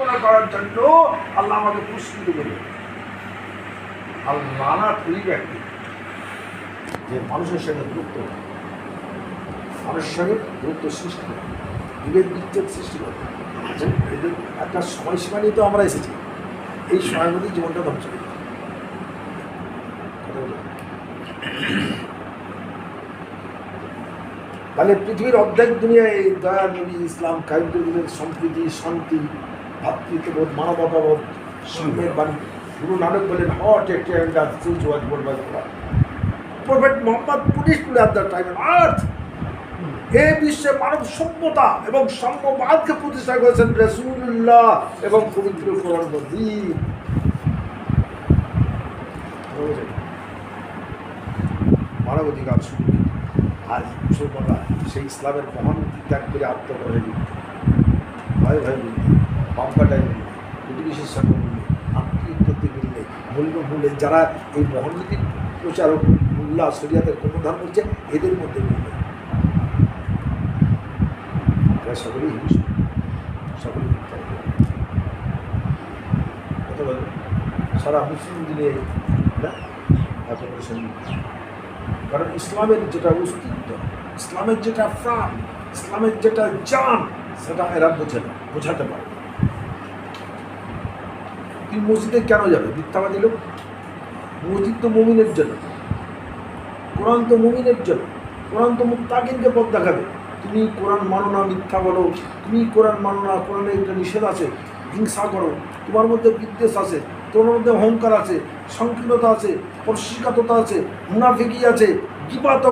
করার জন্য আল্লাহ আমাকে পুরস্কৃত করবে। আল্লাহ না তুই ব্যক্তি যে মানুষের সঙ্গে দূরত্ব, মানুষের সঙ্গে দূরত্ব সৃষ্টি করে, বিভেদ বিচ্ছেদ সৃষ্টি করে। এদের একটা সময়সীমা নিয়ে তো আমরা এসেছি, এই সময়ের মধ্যে জীবনটা ধ্বংস করে। তাহলে পৃথিবীর অর্ধেক দুনিয়ায় এই দয়া, নবী, ইসলাম, কায়ুদ্দিনের সম্প্রীতি, শান্তি, ভাতৃত্ববোধ, মানবতাবোধ, সম্যের বাণী। গুরু নানক বলেন, হট এ ট্রেন্ড আর সুইচ ওয়াজ বলবার করা। প্রফেট মোহাম্মদ পুলিশফুল at the time on earth. এই বিশ্বে মানব সভ্যতা এবং সাম্যবাদকে প্রতিষ্ঠা করেছেন রাসূলুল্লাহ এবং পবিত্র কোরআন মজিদ। মানবাধিকার শুরু আজ মুসলমানরা সেই ইসলামের মহান ত্যাগ করে আত্মকরণে লিপ্ত। ভয় ভয় মিললে, বাম্পাটায় মিললে, প্রতিবেশীর সঙ্গে মিললে, আত্মীয়তে মিললে, মূল্যে যারা এই মহান নীতির প্রচারক, মোল্লা, শরিয়াতের কর্মধান করছে, এদের মধ্যে মিললে এরা সকলেই হিংস, সকলেই মিথ্যা কথা বলবে। সারা মুসলিম দিনে না এত পরিশ্রম, কারণ ইসলামের যেটা অস্তিত্ব, ইসলামের যেটা প্রাণ, ইসলামের যেটা জান, সেটা এরা বোঝে না, বোঝাতে পারে। তুই মসজিদে কেন যাবে? মিথ্যাবাদী লোক। মসজিদ তো মুমিনের জন্য, কোরআন তো মুমিনের জন্য, কোরআন তো মুত্তাকিনকে পথ দেখাবে। তুমি কোরআন মানো না, মিথ্যা বলো, তুমি কোরআন মানো না, কোরআনে একটা নিষেধ আছে, হিংসা করো, তোমার মধ্যে বিদ্বেষ আছে, তোমার মধ্যে অহংকার আছে, সংকীর্ণতা আছে, পরশিকাততা আছে, মুনাফিকি আছে, গীবাত